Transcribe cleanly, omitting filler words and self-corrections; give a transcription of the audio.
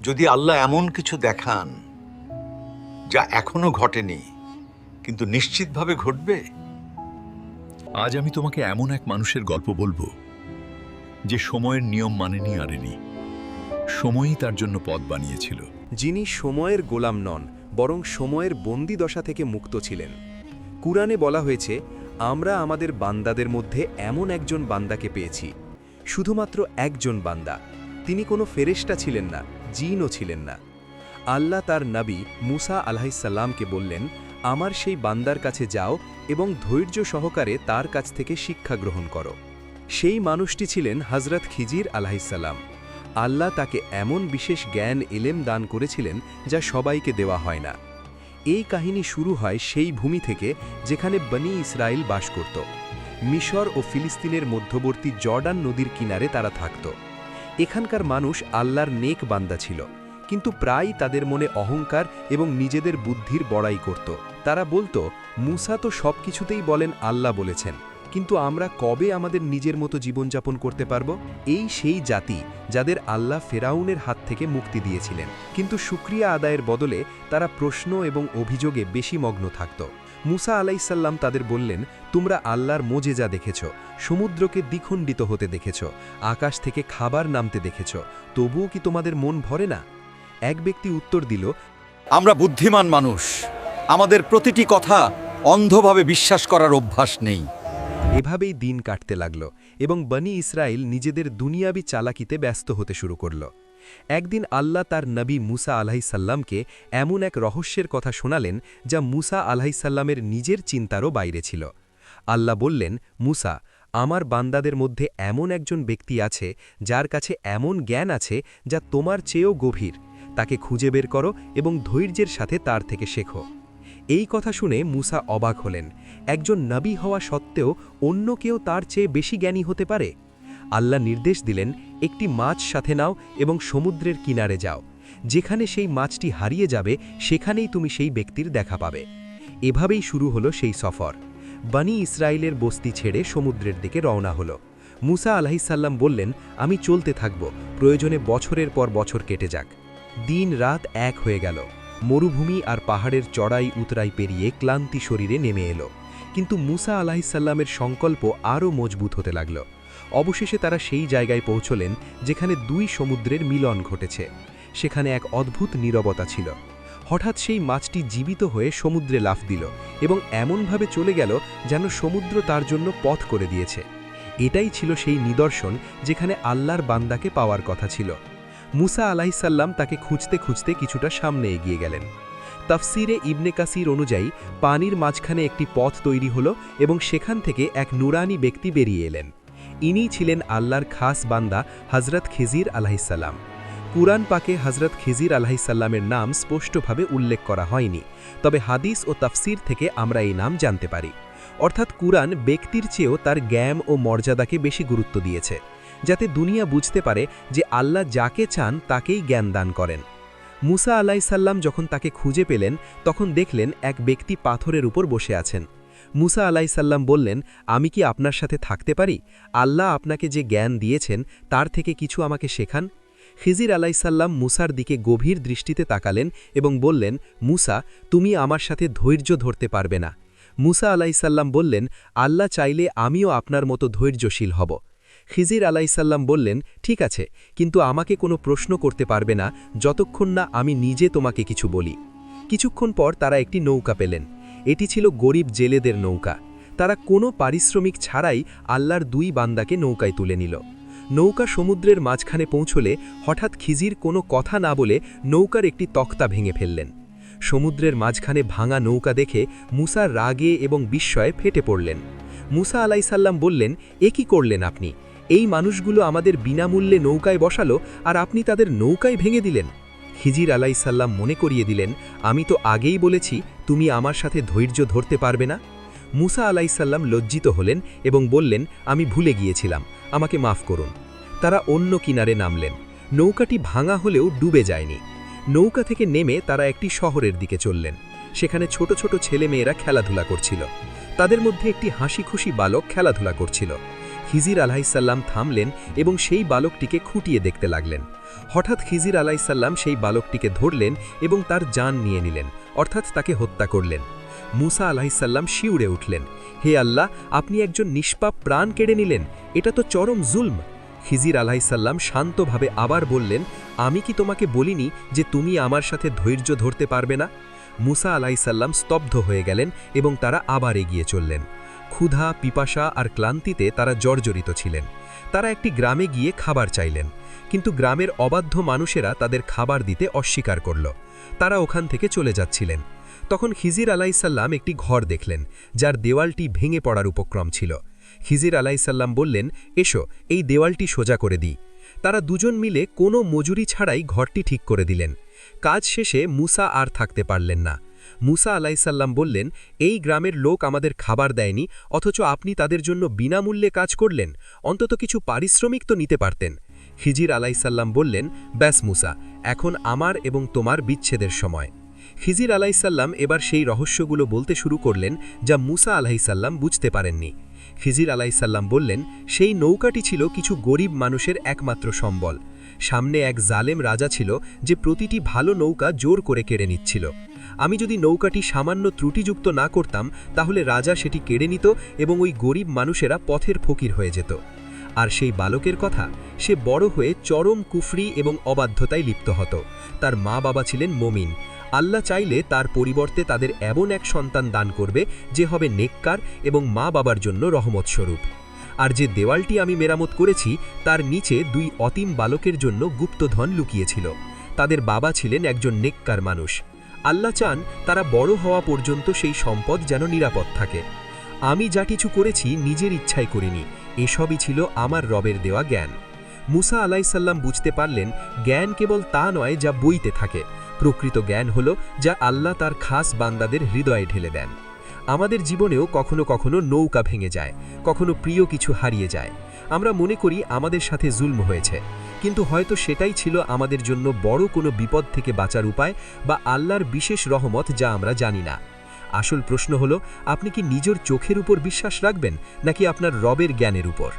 যদি আল্লাহ এমন কিছু দেখান যা এখনো ঘটেনি কিন্তু নিশ্চিতভাবে ঘটবে, আজ আমি তোমাকে এমন এক মানুষের গল্প বলবো যে সময়ের নিয়ম মানেনি আরেনি, সময়ই তার জন্য পথ বানিয়েছিল। যিনি সময়ের গোলাম নন, বরং সময়ের বন্দিদশা থেকে মুক্ত ছিলেন। কুরআনে বলা হয়েছে, আমরা আমাদের বান্দাদের মধ্যে এমন একজন বান্দাকে পেয়েছি, শুধুমাত্র একজন বান্দা। তিনি কোনো ফেরেশতা ছিলেন না, জিনও ছিলেন না। আল্লাহ তার নবী মুসা আলাইহিসসালামকে বললেন, আমার সেই বান্দার কাছে যাও এবং ধৈর্য সহকারে তার কাছ থেকে শিক্ষা গ্রহণ করো। সেই মানুষটি ছিলেন হযরত খিজির আলাইহিসসালাম। আল্লাহ তাকে এমন বিশেষ জ্ঞান এলেম দান করেছিলেন যা সবাইকে দেওয়া হয় না। এই কাহিনী শুরু হয় সেই ভূমি থেকে যেখানে বনি ইসরায়েল বাস করত। মিশর ও ফিলিস্তিনের মধ্যবর্তী জর্ডান নদীর কিনারে তারা থাকত। এখানকার মানুষ আল্লাহর নেক বান্দা ছিল, কিন্তু প্রায়ই তাদের মনে অহংকার এবং নিজেদের বুদ্ধির বড়াই করত। তারা বলতো, মুসা তো সব কিছুতেই বলেন আল্লাহ বলেছেন, কিন্তু আমরা কবে আমাদের নিজের মতো জীবনযাপন করতে পারব? এই সেই জাতি যাদের আল্লাহ ফেরাউনের হাত থেকে মুক্তি দিয়েছিলেন, কিন্তু শুকরিয়া আদায়ের বদলে তারা প্রশ্ন এবং অভিযোগে বেশি মগ্ন থাকত। মুসা আলাইসাল্লাম তাদের বললেন, তোমরা আল্লাহর মোজেজা দেখেছ, সমুদ্রকে দ্বিখণ্ডিত হতে দেখেছ, আকাশ থেকে খাবার নামতে দেখেছ, তবুও কি তোমাদের মন ভরে না? এক ব্যক্তি উত্তর দিল, আমরা বুদ্ধিমান মানুষ, আমাদের প্রতিটি কথা অন্ধভাবে বিশ্বাস করার অভ্যাস নেই। এভাবেই দিন কাটতে লাগল এবং বনি ইসরায়েল নিজেদের দুনিয়াবি চালাকিতে ব্যস্ত হতে শুরু করল। একদিন আল্লাহ তার নবী মুসা আলাইসাল্লামকে এমন এক রহস্যের কথা শোনালেন যা মুসা আলাইসাল্লামের নিজের চিন্তারও বাইরে ছিল। আল্লাহ বললেন, মুসা, আমার বান্দাদের মধ্যে এমন একজন ব্যক্তি আছে যার কাছে এমন জ্ঞান আছে যা তোমার চেয়েও গভীর। তাকে খুঁজে বের করো এবং ধৈর্যের সাথে তার থেকে শেখো। এই কথা শুনে মুসা অবাক হলেন। একজন নবী হওয়া সত্ত্বেও অন্য কেউ তার চেয়ে বেশি জ্ঞানী হতে পারে? আল্লাহ নির্দেশ দিলেন, একটি মাছ সাথে নাও এবং সমুদ্রের কিনারে যাও। যেখানে সেই মাছটি হারিয়ে যাবে সেখানেই তুমি সেই ব্যক্তির দেখা পাবে। এভাবেই শুরু হলো সেই সফর। বনি ইসরায়েলের বস্তি ছেড়ে সমুদ্রের দিকে রওনা হলো। মুসা আলাইহিসসালাম বললেন, আমি চলতে থাকব, প্রয়োজনে বছরের পর বছর কেটে যাক। দিন রাত এক হয়ে গেল। মরুভূমি আর পাহাড়ের চড়াই উতরাই পেরিয়ে ক্লান্তি শরীরে নেমে এলো, কিন্তু মুসা আলাইহিসসালামের সংকল্প আরও মজবুত হতে লাগল। অবশেষে তারা সেই জায়গায় পৌঁছলেন যেখানে দুই সমুদ্রের মিলন ঘটেছে। সেখানে এক অদ্ভুত নীরবতা ছিল। হঠাৎ সেই মাছটি জীবিত হয়ে সমুদ্রে লাফ দিল এবং এমনভাবে চলে গেল যেন সমুদ্র তার জন্য পথ করে দিয়েছে। এটাই ছিল সেই নিদর্শন যেখানে আল্লাহর বান্দাকে পাওয়ার কথা ছিল। মুসা আলাইহিসসালাম তাকে খুঁজতে খুঁজতে কিছুটা সামনে এগিয়ে গেলেন। তাফসিরে ইবনে কাসির অনুযায়ী পানির মাঝখানে একটি পথ তৈরি হলো এবং সেখান থেকে এক নুরানি ব্যক্তি বেরিয়ে এলেন। ইনিই ছিলেন আল্লাহর খাস বান্দা হযরত খিজির আলাইহিসসালাম। কুরআন পাকে হযরত খিজির আলাইহিসসালামের নাম স্পষ্টভাবে উল্লেখ করা হয়নি, তবে হাদিস ও তাফসির থেকে আমরা এই নাম জানতে পারি। অর্থাৎ কুরআন ব্যক্তির চেয়েও তার জ্ঞান ও মর্যাদাকে বেশি গুরুত্ব দিয়েছে, যাতে দুনিয়া বুঝতে পারে যে আল্লাহ যাকে চান তাকেই জ্ঞান দান করেন। মুসা আলাইহিসসালাম যখন তাকে খুঁজে পেলেন তখন দেখলেন এক ব্যক্তি পাথরের উপর বসে আছেন। মুসা আলাইহিসসালাম বললেন, আমি কি আপনার সাথে থাকতে পারি? আল্লাহ আপনাকে যে জ্ঞান দিয়েছেন তার থেকে কিছু আমাকে শেখান। খিজির আলাইহিসসালাম মুসার দিকে গভীর দৃষ্টিতে তাকালেন এবং বললেন, মুসা, তুমি আমার সাথে ধৈর্য ধরতে পারবে না। মুসা আলাইহিসসালাম বললেন, আল্লাহ চাইলে আমিও আপনার মতো ধৈর্যশীল হব। খিজির আলাইহিসসালাম বললেন, ঠিক আছে, কিন্তু আমাকে কোনো প্রশ্ন করতে পারবে না যতক্ষণ না আমি নিজে তোমাকে কিছু বলি। কিছুক্ষণ পর তারা একটি নৌকা পেলেন। এটি ছিল গরিব জেলেদের নৌকা। তারা কোনো পারিশ্রমিক ছাড়াই আল্লাহর দুই বান্দাকে নৌকায় তুলে নিল। নৌকা সমুদ্রের মাঝখানে পৌঁছলে হঠাৎ খিজির কোনো কথা না বলে নৌকার একটি তক্তা ভেঙে ফেললেন। সমুদ্রের মাঝখানে ভাঙা নৌকা দেখে মুসা রাগে এবং বিস্ময়ে ফেটে পড়লেন। মুসা আলাইহিসসালাম বললেন, এ কি করলেন আপনি? এই মানুষগুলো আমাদের বিনামূল্যে নৌকায় বসালো আর আপনি তাদের নৌকায় ভেঙে দিলেন। খিজির আলাইহিসসালাম মনে করিয়ে দিলেন, আমি তো আগেই বলেছি তুমি আমার সাথে ধৈর্য ধরতে পারবে না। মুসা আলাইহিসসালাম লজ্জিত হলেন এবং বললেন, আমি ভুলে গিয়েছিলাম, আমাকে মাফ করুন। তারা অন্য কিনারে নামলেন। নৌকাটি ভাঙা হলেও ডুবে যায়নি। নৌকা থেকে নেমে তারা একটি শহরের দিকে চললেন। সেখানে ছোট ছোট ছেলেমেয়েরা খেলাধুলা করছিল। তাদের মধ্যে একটি হাসিখুশি বালক খেলাধুলা করছিল। খিজির আলাইসাল্লাম থামলেন এবং সেই বালকটিকে খুঁটিয়ে দেখতে লাগলেন। হঠাৎ খিজির আলাইসাল্লাম সেই বালকটিকে ধরলেন এবং তার জান নিয়ে নিলেন, অর্থাৎ তাকে হত্যা করলেন। মুসা আলাইসাল্লাম শিউরে উঠলেন, হে আল্লাহ, আপনি একজন নিষ্পাপ প্রাণ কেড়ে নিলেন, এটা তো চরম জুলম। খিজির আলাইসাল্লাম শান্তভাবে আবার বললেন, আমি কি তোমাকে বলিনি যে তুমি আমার সাথে ধৈর্য ধরতে পারবে না? মুসা আলাইসাল্লাম স্তব্ধ হয়ে গেলেন এবং তারা আবার এগিয়ে চললেন। ক্ষুধা, পিপাসা আর ক্লান্তিতে তারা জর্জরিত ছিলেন। তারা একটি গ্রামে গিয়ে খাবার চাইলেন, কিন্তু গ্রামের অবাধ্য মানুষেরা তাদের খাবার দিতে অস্বীকার করল। তারা ওখান থেকে চলে যাচ্ছিলেন। তখন খিজির আলাইসাল্লাম একটি ঘর দেখলেন, যার দেওয়ালটি ভেঙে পড়ার উপক্রম ছিল। খিজির আলাইসাল্লাম বললেন, এসো, এই দেওয়ালটি সোজা করে দিই। তারা দুজন মিলে কোনো মজুরি ছাড়াই ঘরটি ঠিক করে দিলেন। কাজ শেষে মুসা আর থাকতে পারলেন না। মুসা আলাইসাল্লাম বললেন, এই গ্রামের লোক আমাদের খাবার দেয়নি, অথচ আপনি তাদের জন্য বিনামূল্যে কাজ করলেন, অন্তত কিছু পারিশ্রমিক তো নিতে পারতেন। খিজির আলাইসাল্লাম বললেন, ব্যাস মুসা, এখন আমার এবং তোমার বিচ্ছেদের সময়। খিজির আলাইসাল্লাম এবার সেই রহস্যগুলো বলতে শুরু করলেন, যা মুসা আলাইসাল্লাম বুঝতে পারেননি। খিজির আলাইসাল্লাম বললেন, সেই নৌকাটি ছিল কিছু গরিব মানুষের একমাত্র সম্বল। সামনে এক জালেম রাজা ছিল, যে প্রতিটি ভালো নৌকা জোর করে কেড়ে নিচ্ছিল। আমি যদি নৌকাটি সামান্য ত্রুটিযুক্ত না করতাম, তাহলে রাজা সেটি কেড়ে নিত এবং ওই গরিব মানুষেরা পথের ফকির হয়ে যেত। আর সেই বালকের কথা, সে বড় হয়ে চরম কুফরি এবং অবাধ্যতায় লিপ্ত হতো। তার মা বাবা ছিলেন মুমিন। আল্লাহ চাইলে তার পরিবর্তে তাদের এমন এক সন্তান দান করবে, যে হবে নেককার এবং মা বাবার জন্য রহমত স্বরূপ। আর যে দেওয়ালটি আমি মেরামত করেছি, তার নিচে দুই অতিম বালকের জন্য গুপ্তধন লুকিয়েছিল। তাদের বাবা ছিলেন একজন নেককার মানুষ। আল্লাহ চান তারা বড় হওয়া পর্যন্ত সেই সম্পদ যেন নিরাপদ থাকে। আমি যা কিছু করেছি নিজের ইচ্ছায় করিনি, এসবই ছিল আমার রবের দেওয়া জ্ঞান। মুসা আলাইসাল্লাম বুঝতে পারলেন, জ্ঞান কেবল তা নয় যা বইতে থাকে। প্রকৃত জ্ঞান হল যা আল্লাহ তার খাস বান্দাদের হৃদয়ে ঢেলে দেন। আমাদের জীবনেও কখনো কখনো নৌকা ভেঙে যায়, কখনো প্রিয় কিছু হারিয়ে যায়। আমরা মনে করি আমাদের সাথে জুলম হয়েছে, কিন্তু হয়তো সেটাই ছিল আমাদের জন্য বড় কোনো বিপদ থেকে বাঁচার উপায় বা আল্লাহর বিশেষ রহমত, যা আমরা জানি না। আসল প্রশ্ন হলো, আপনি কি নিজের চোখের উপর বিশ্বাস রাখবেন নাকি আপনার রবের জ্ঞানের উপর?